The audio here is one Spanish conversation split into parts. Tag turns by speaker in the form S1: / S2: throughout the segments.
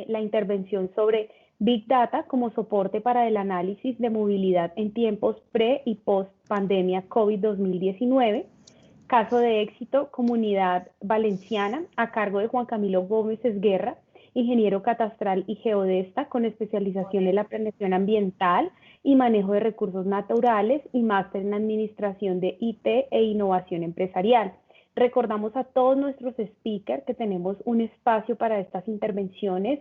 S1: La intervención sobre Big Data como soporte para el análisis de movilidad en tiempos pre y post pandemia COVID-2019. Caso de éxito, Comunidad Valenciana, a cargo de Juan Camilo Gómez Esguerra, ingeniero catastral y geodesta con especialización en la planeación ambiental y manejo de recursos naturales y máster en administración de IT e innovación empresarial. Recordamos a todos nuestros speakers que tenemos un espacio para estas intervenciones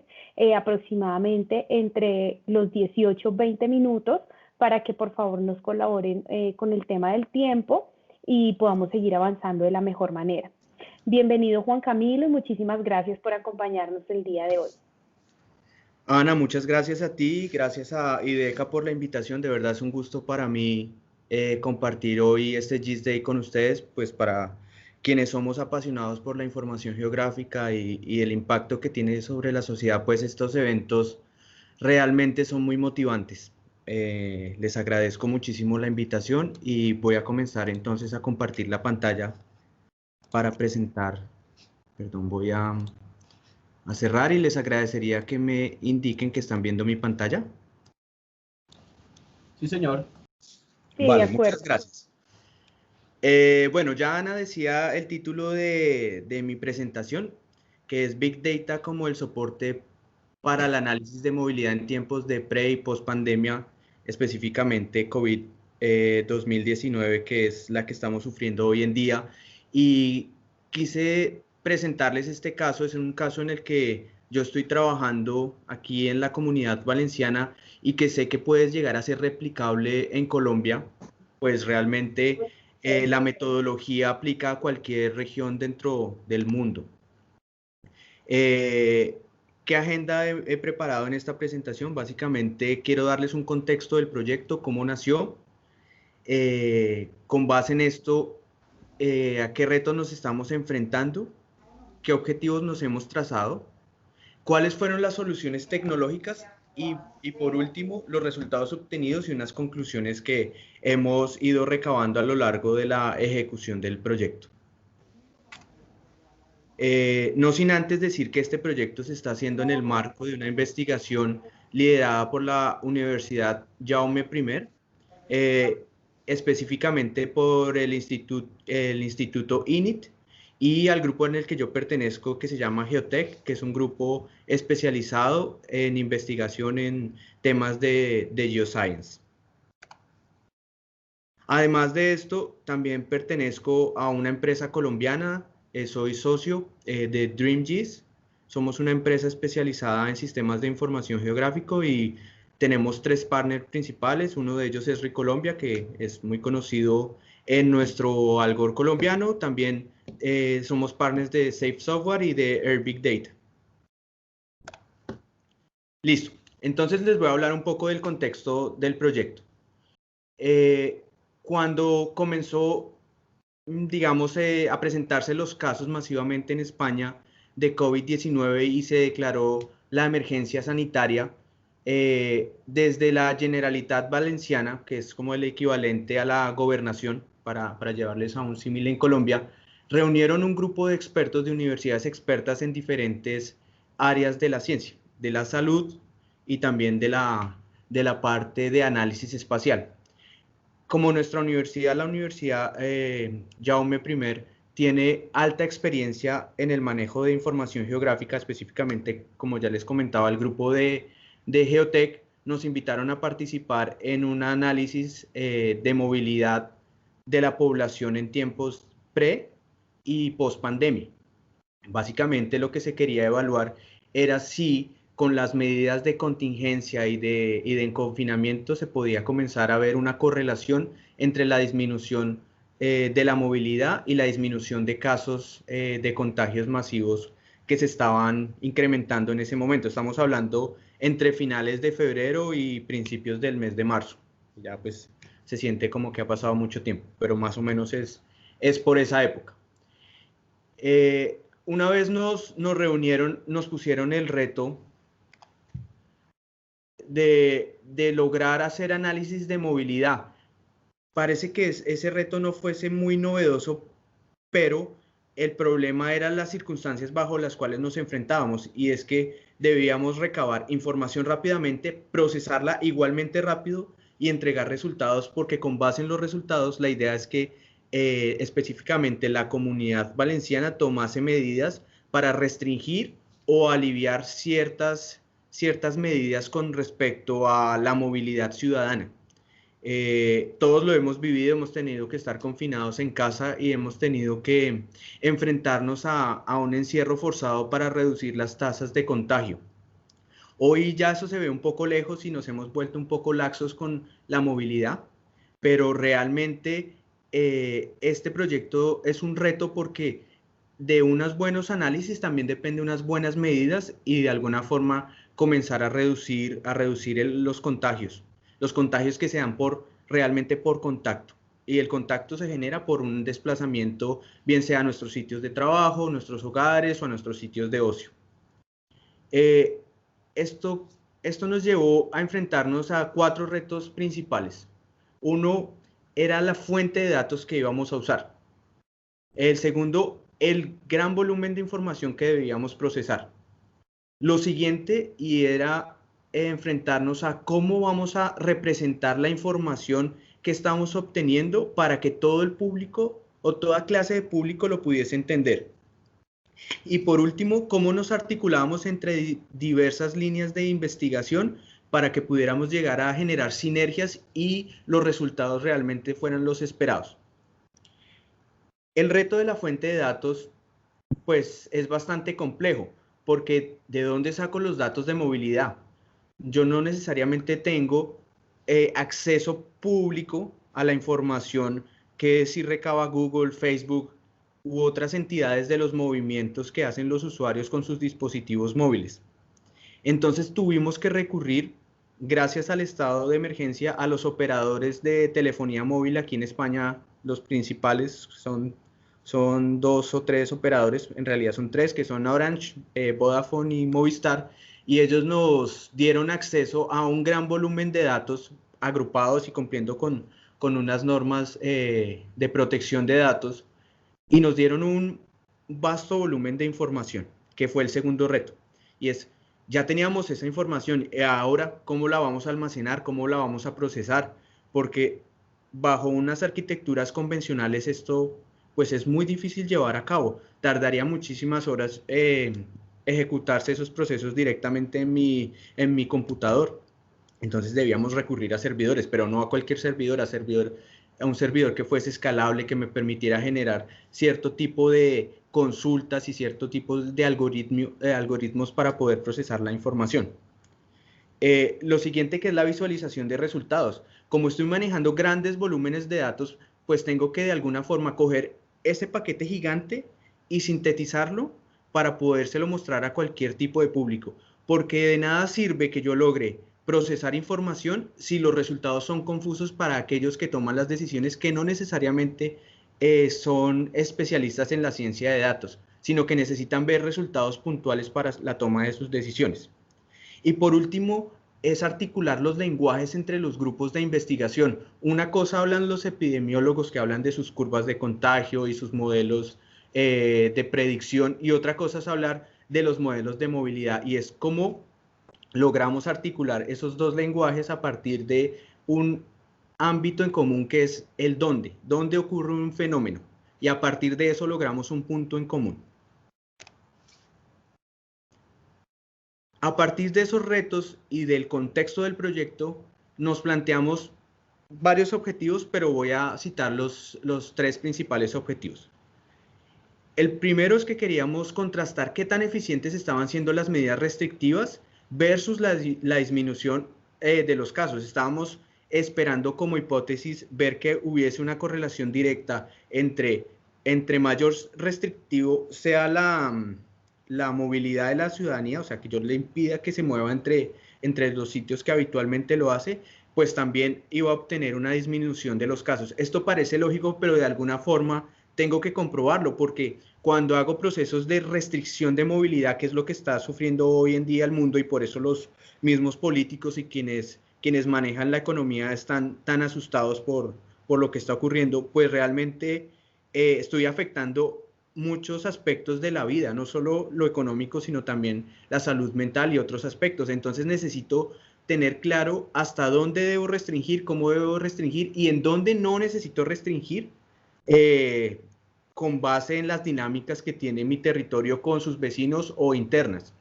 S1: aproximadamente entre los 18 y 20 minutos para que por favor nos colaboren con el tema del tiempo y podamos seguir avanzando de la mejor manera. Bienvenido Juan Camilo y muchísimas gracias por acompañarnos el día de hoy.
S2: Ana, muchas gracias a ti, gracias a IDECA por la invitación. De verdad es un gusto para mí compartir hoy este GIS Day con ustedes, pues para quienes somos apasionados por la información geográfica y el impacto que tiene sobre la sociedad, pues estos eventos realmente son muy motivantes. Les agradezco muchísimo la invitación y voy a comenzar entonces a compartir la pantalla para presentar. Perdón, voy a cerrar y les agradecería que me indiquen que están viendo mi pantalla.
S3: Sí, señor.
S1: Sí,
S2: vale,
S1: de acuerdo.
S2: muchas gracias. Bueno, ya Ana decía el título de mi presentación, que es Big Data como el soporte para el análisis de movilidad en tiempos de pre y post pandemia, específicamente COVID 2019, que es la que estamos sufriendo hoy en día. Y quise presentarles este caso, es un caso en el que yo estoy trabajando aquí en la Comunidad Valenciana y que sé que puede llegar a ser replicable en Colombia, pues realmente la metodología aplica a cualquier región dentro del mundo. ¿Qué agenda he preparado en esta presentación? Básicamente quiero darles un contexto del proyecto, cómo nació, con base en esto, a qué retos nos estamos enfrentando, qué objetivos nos hemos trazado, cuáles fueron las soluciones tecnológicas y por último, los resultados obtenidos y unas conclusiones que hemos ido recabando a lo largo de la ejecución del proyecto. No sin antes decir que este proyecto se está haciendo en el marco de una investigación liderada por la Universidad Jaume I, específicamente por el Instituto INIT y al grupo en el que yo pertenezco que se llama Geotech, que es un grupo especializado en investigación en temas de geoscience. Además de esto, también pertenezco a una empresa colombiana, soy socio de DreamGIS. Somos una empresa especializada en sistemas de información geográfico y tenemos 3 partners principales. Uno de ellos es Recolombia, que es muy conocido en nuestro Algor colombiano. También somos partners de Safe Software y de Air Big Data. Listo. Entonces les voy a hablar un poco del contexto del proyecto. Cuando comenzó, digamos, a presentarse los casos masivamente en España de COVID-19 y se declaró la emergencia sanitaria, desde la Generalitat Valenciana, que es como el equivalente a la gobernación, para llevarles a un símil en Colombia, reunieron un grupo de expertos de universidades expertas en diferentes áreas de la ciencia, de la salud y también de la parte de análisis espacial. Como nuestra universidad, la Universidad Jaume I, tiene alta experiencia en el manejo de información geográfica, específicamente, como ya les comentaba, el grupo de Geotech nos invitaron a participar en un análisis de movilidad de la población en tiempos pre y post pandemia. Básicamente lo que se quería evaluar era si con las medidas de contingencia y de confinamiento se podía comenzar a ver una correlación entre la disminución de la movilidad y la disminución de casos de contagios masivos que se estaban incrementando en ese momento. Estamos hablando entre finales de febrero y principios del mes de marzo. Ya pues se siente como que ha pasado mucho tiempo, pero más o menos es por esa época. Una vez nos reunieron, nos pusieron el reto de lograr hacer análisis de movilidad. Parece que ese reto no fuese muy novedoso, pero el problema eran las circunstancias bajo las cuales nos enfrentábamos, y es que debíamos recabar información rápidamente, procesarla igualmente rápido y entregar resultados, porque con base en los resultados la idea es que específicamente la Comunidad Valenciana tomase medidas para restringir o aliviar ciertas medidas con respecto a la movilidad ciudadana. Todos lo hemos vivido, hemos tenido que estar confinados en casa y hemos tenido que enfrentarnos a un encierro forzado para reducir las tasas de contagio. Hoy ya eso se ve un poco lejos y nos hemos vuelto un poco laxos con la movilidad, pero realmente este proyecto es un reto porque de unos buenos análisis también depende de unas buenas medidas y de alguna forma comenzar a reducir los contagios que se dan realmente por contacto. Y el contacto se genera por un desplazamiento, bien sea a nuestros sitios de trabajo, nuestros hogares o a nuestros sitios de ocio. Esto nos llevó a enfrentarnos a 4 retos principales. Uno era la fuente de datos que íbamos a usar. El segundo, el gran volumen de información que debíamos procesar. Lo siguiente, y era enfrentarnos a cómo vamos a representar la información que estamos obteniendo para que todo el público o toda clase de público lo pudiese entender. Y por último, cómo nos articulábamos entre diversas líneas de investigación para que pudiéramos llegar a generar sinergias y los resultados realmente fueran los esperados. El reto de la fuente de datos, pues, es bastante complejo, porque ¿de dónde saco los datos de movilidad? Yo no necesariamente tengo acceso público a la información que sí recaba Google, Facebook u otras entidades de los movimientos que hacen los usuarios con sus dispositivos móviles. Entonces tuvimos que recurrir, gracias al estado de emergencia, a los operadores de telefonía móvil aquí en España. Los principales son 2 o 3 operadores, en realidad son 3, que son Orange, Vodafone y Movistar, y ellos nos dieron acceso a un gran volumen de datos agrupados y cumpliendo con unas normas de protección de datos, y nos dieron un vasto volumen de información, que fue el segundo reto, y es, ya teníamos esa información, ahora ¿cómo la vamos a almacenar? ¿Cómo la vamos a procesar? Porque bajo unas arquitecturas convencionales esto pues es muy difícil llevar a cabo, tardaría muchísimas horas ejecutarse esos procesos directamente en mi computador. Entonces debíamos recurrir a servidores, pero no a cualquier servidor, a un servidor que fuese escalable, que me permitiera generar cierto tipo de consultas y cierto tipo de algoritmos para poder procesar la información. Lo siguiente, que es la visualización de resultados. Como estoy manejando grandes volúmenes de datos, pues tengo que de alguna forma coger ese paquete gigante y sintetizarlo para podérselo mostrar a cualquier tipo de público, porque de nada sirve que yo logre procesar información si los resultados son confusos para aquellos que toman las decisiones, que no necesariamente son especialistas en la ciencia de datos, sino que necesitan ver resultados puntuales para la toma de sus decisiones. Y por último, es articular los lenguajes entre los grupos de investigación. Una cosa hablan los epidemiólogos, que hablan de sus curvas de contagio y sus modelos de predicción, y otra cosa es hablar de los modelos de movilidad, y es cómo logramos articular esos dos lenguajes a partir de un ámbito en común, que es el dónde ocurre un fenómeno, y a partir de eso logramos un punto en común. A partir de esos retos y del contexto del proyecto, nos planteamos varios objetivos, pero voy a citar los 3 principales objetivos. El primero es que queríamos contrastar qué tan eficientes estaban siendo las medidas restrictivas versus la disminución de los casos. Estábamos esperando como hipótesis ver que hubiese una correlación directa entre mayor restrictivo sea la movilidad de la ciudadanía, o sea, que yo le impida que se mueva entre los sitios que habitualmente lo hace, pues también iba a obtener una disminución de los casos. Esto parece lógico, pero de alguna forma tengo que comprobarlo, porque cuando hago procesos de restricción de movilidad, que es lo que está sufriendo hoy en día el mundo, y por eso los mismos políticos y quienes manejan la economía están tan asustados por lo que está ocurriendo, pues realmente estoy afectando muchos aspectos de la vida, no solo lo económico, sino también la salud mental y otros aspectos. Entonces necesito tener claro hasta dónde debo restringir, cómo debo restringir y en dónde no necesito restringir, eh, con base en las dinámicas que tiene mi territorio con sus vecinos o internas.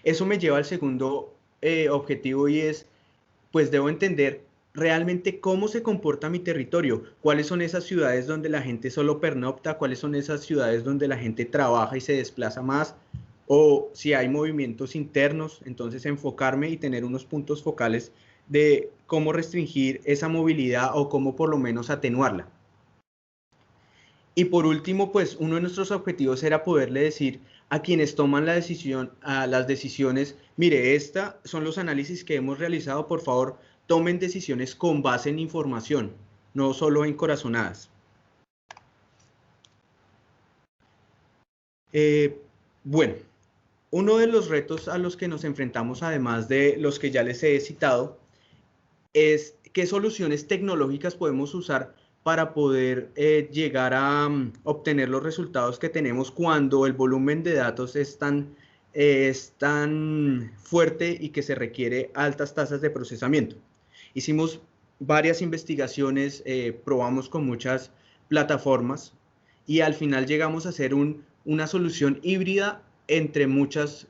S2: Eso me lleva al segundo objetivo, y es, pues debo entender realmente cómo se comporta mi territorio, cuáles son esas ciudades donde la gente solo pernocta, cuáles son esas ciudades donde la gente trabaja y se desplaza más, o si hay movimientos internos. Entonces enfocarme y tener unos puntos focales de cómo restringir esa movilidad o cómo por lo menos atenuarla. Y por último, pues uno de nuestros objetivos era poderle decir a quienes toman la decisión, a las decisiones: mire, estos son los análisis que hemos realizado, por favor, tomen decisiones con base en información, no solo en corazonadas. Bueno, uno de los retos a los que nos enfrentamos, además de los que ya les he citado, es qué soluciones tecnológicas podemos usar para poder llegar a obtener los resultados que tenemos cuando el volumen de datos es tan fuerte y que se requiere altas tasas de procesamiento. Hicimos varias investigaciones, probamos con muchas plataformas y al final llegamos a hacer una solución híbrida entre muchas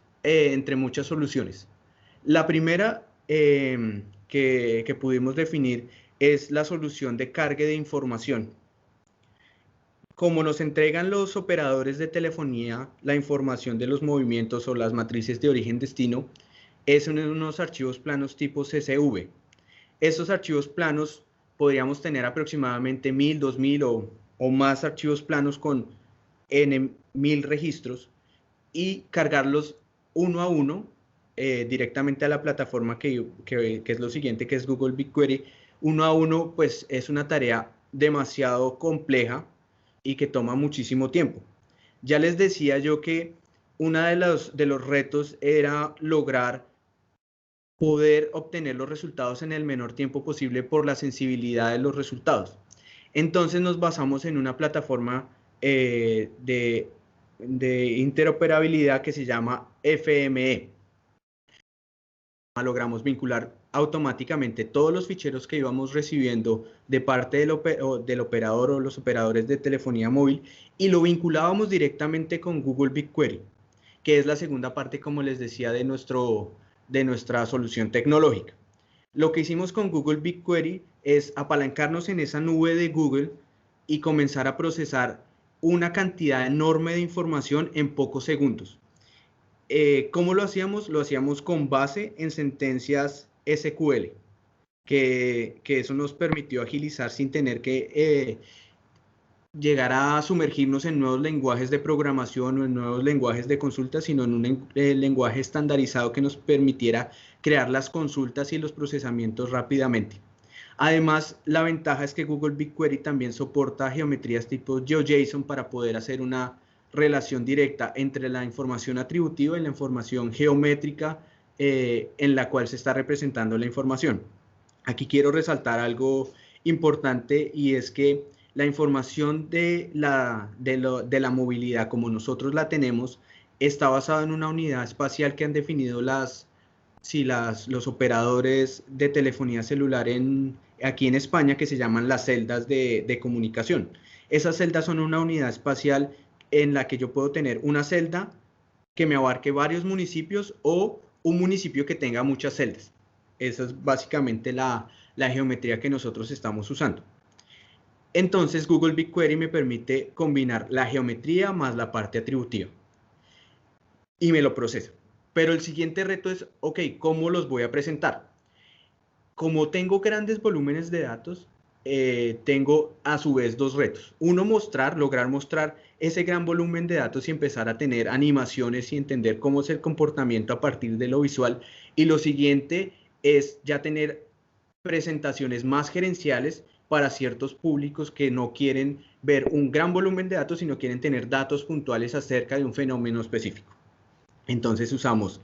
S2: soluciones. La primera que pudimos definir es la solución de cargue de información. Como nos entregan los operadores de telefonía la información de los movimientos o las matrices de origen-destino, es en unos archivos planos tipo CSV. Estos archivos planos podríamos tener aproximadamente 1000, 2000 o más archivos planos con N 1000 registros y cargarlos uno a uno directamente a la plataforma que es lo siguiente, que es Google BigQuery. Uno a uno, pues es una tarea demasiado compleja y que toma muchísimo tiempo. Ya les decía yo que uno de los retos era lograr poder obtener los resultados en el menor tiempo posible por la sensibilidad de los resultados. Entonces nos basamos en una plataforma de interoperabilidad que se llama FME. Logramos vincular automáticamente todos los ficheros que íbamos recibiendo de parte del operador o los operadores de telefonía móvil y lo vinculábamos directamente con Google BigQuery, que es la segunda parte, como les decía, de nuestra solución tecnológica. Lo que hicimos con Google BigQuery es apalancarnos en esa nube de Google y comenzar a procesar una cantidad enorme de información en pocos segundos. ¿Cómo lo hacíamos? Lo hacíamos con base en sentencias SQL, que eso nos permitió agilizar sin tener que llegar a sumergirnos en nuevos lenguajes de programación o en nuevos lenguajes de consulta, sino en un lenguaje estandarizado que nos permitiera crear las consultas y los procesamientos rápidamente. Además, la ventaja es que Google BigQuery también soporta geometrías tipo GeoJSON para poder hacer una relación directa entre la información atributiva y la información geométrica en la cual se está representando la información. Aquí quiero resaltar algo importante, y es que la información de la movilidad como nosotros la tenemos está basada en una unidad espacial que han definido los operadores de telefonía celular aquí en España, que se llaman las celdas de comunicación. Esas celdas son una unidad espacial en la que yo puedo tener una celda que me abarque varios municipios o un municipio que tenga muchas celdas. Esa es básicamente la geometría que nosotros estamos usando. Entonces Google BigQuery me permite combinar la geometría más la parte atributiva y me lo procesa. Pero el siguiente reto es, ok, ¿cómo los voy a presentar? Como tengo grandes volúmenes de datos, tengo a su vez dos retos. Uno, lograr mostrar ese gran volumen de datos y empezar a tener animaciones y entender cómo es el comportamiento a partir de lo visual. Y lo siguiente es ya tener presentaciones más gerenciales para ciertos públicos que no quieren ver un gran volumen de datos, sino quieren tener datos puntuales acerca de un fenómeno específico. Entonces usamos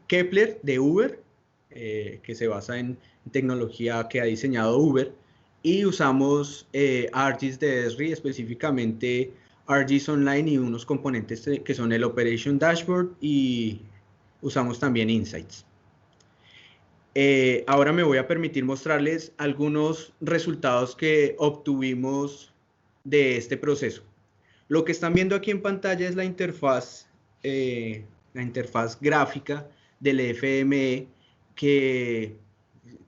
S2: Kepler de Uber, que se basa en tecnología que ha diseñado Uber, y usamos ArcGIS de Esri, específicamente ArcGIS Online y unos componentes que son el Operation Dashboard, y usamos también Insights. Ahora me voy a permitir mostrarles algunos resultados que obtuvimos de este proceso. Lo que están viendo aquí en pantalla es la interfaz gráfica del FME, que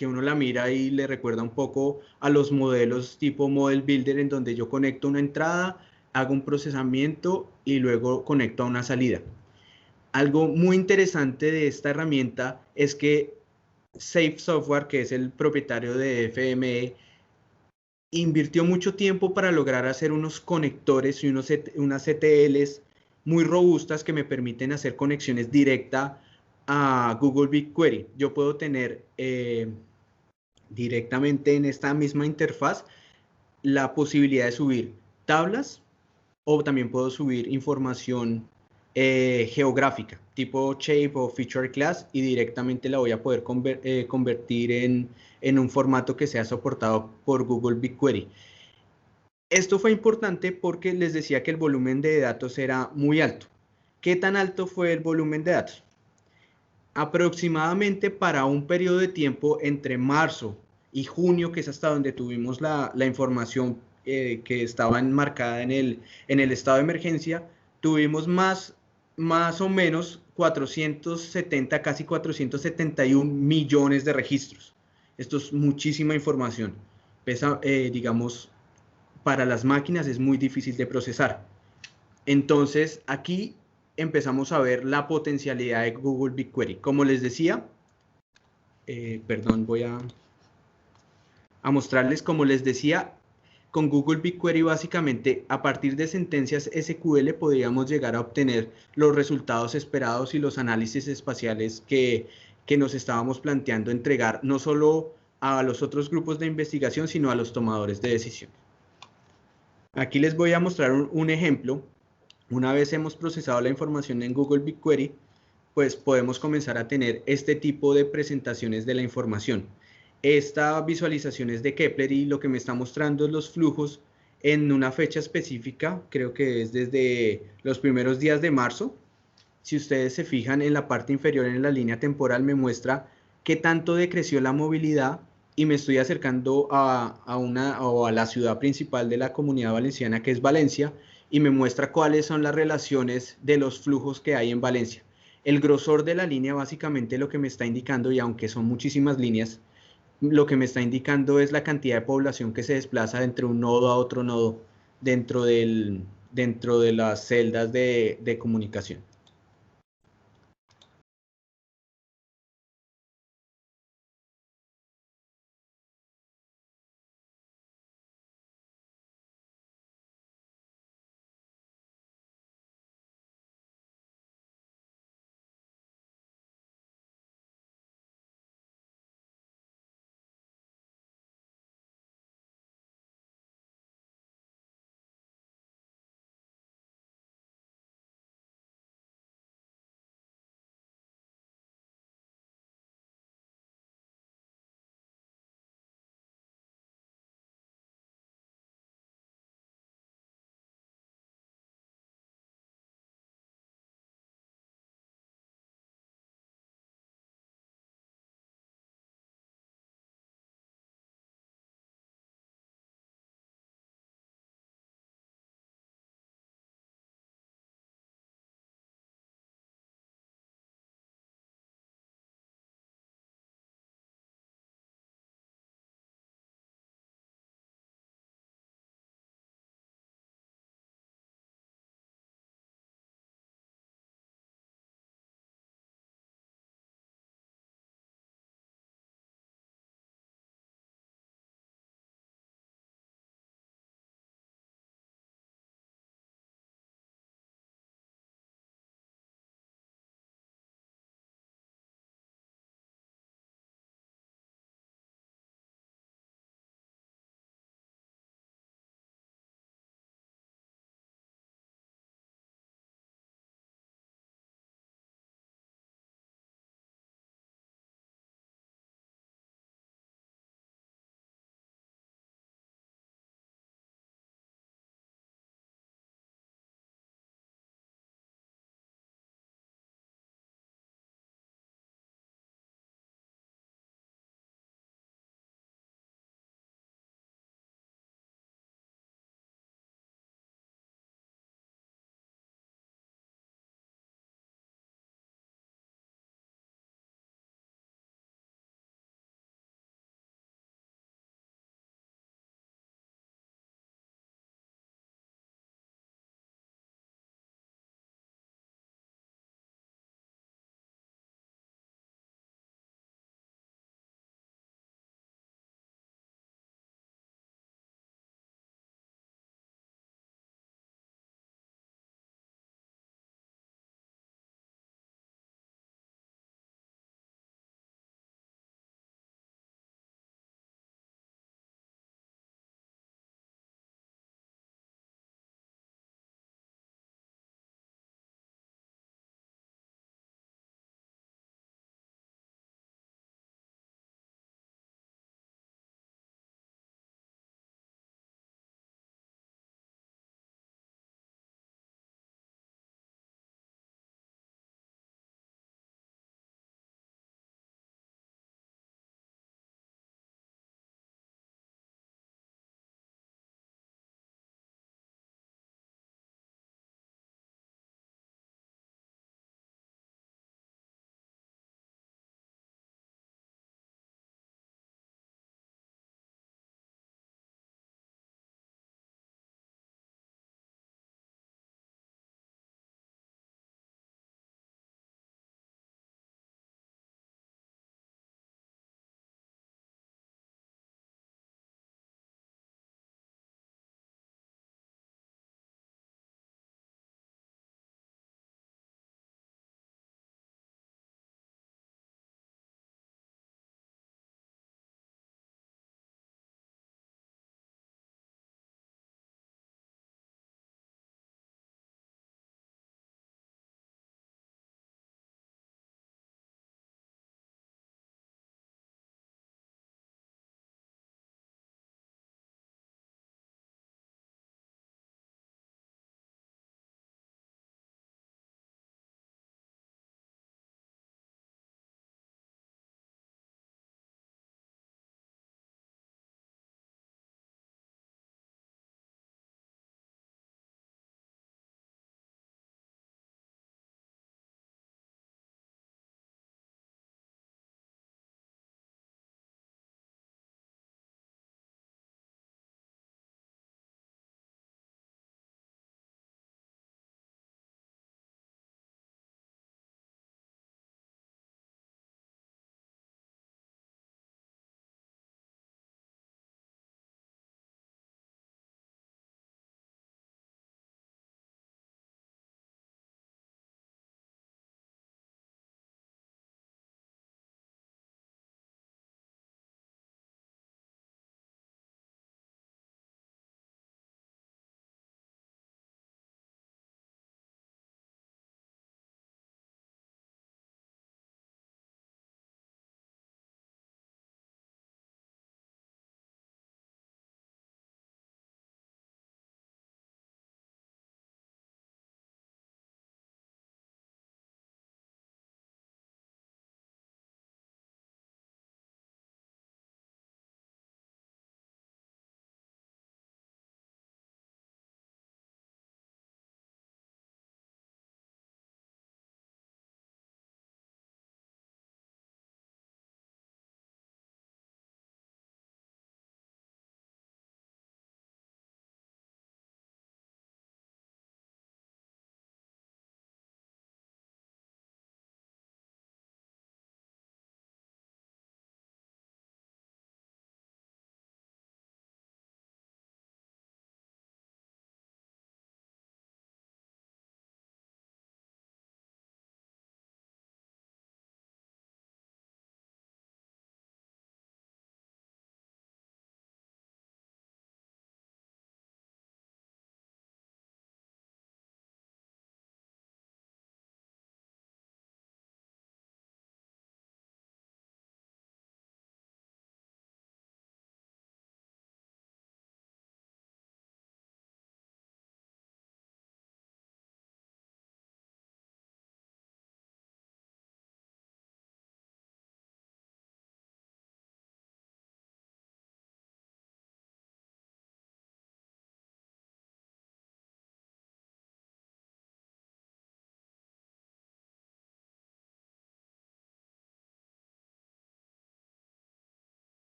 S2: uno la mira y le recuerda un poco a los modelos tipo Model Builder, en donde yo conecto una entrada, hago un procesamiento y luego conecto a una salida. Algo muy interesante de esta herramienta es que Safe Software, que es el propietario de FME, invirtió mucho tiempo para lograr hacer unos conectores y unas CTLs muy robustas que me permiten hacer conexiones directas a Google BigQuery. Yo puedo tener directamente en esta misma interfaz la posibilidad de subir tablas, o también puedo subir información geográfica, tipo shape o feature class, y directamente la voy a poder convertir en un formato que sea soportado por Google BigQuery. Esto fue importante porque les decía que el volumen de datos era muy alto. ¿Qué tan alto fue el volumen de datos? Aproximadamente para un periodo de tiempo entre marzo y junio, que es hasta donde tuvimos la información que estaba enmarcada en el estado de emergencia, tuvimos más o menos 470, casi 471 millones de registros. Esto es muchísima información. Pesa, digamos, para las máquinas es muy difícil de procesar. Entonces, aquí empezamos a ver la potencialidad de Google BigQuery. Como les decía, perdón, voy a mostrarles, como les decía, con Google BigQuery básicamente a partir de sentencias SQL podríamos llegar a obtener los resultados esperados y los análisis espaciales que nos estábamos planteando entregar, no solo a los otros grupos de investigación, sino a los tomadores de decisión. Aquí les voy a mostrar un ejemplo. Una vez hemos procesado la información en Google BigQuery, pues podemos comenzar a tener este tipo de presentaciones de la información. Esta visualización es de Kepler y lo que me está mostrando es los flujos en una fecha específica, creo que es desde los primeros días de marzo. Si ustedes se fijan en la parte inferior en la línea temporal me muestra qué tanto decreció la movilidad, y me estoy acercando a la ciudad principal de la Comunidad Valenciana, que es Valencia, y me muestra cuáles son las relaciones de los flujos que hay en Valencia. El grosor de la línea básicamente lo que me está indicando, y aunque son muchísimas líneas, lo que me está indicando es la cantidad de población que se desplaza entre un nodo a otro nodo dentro de las celdas de comunicación.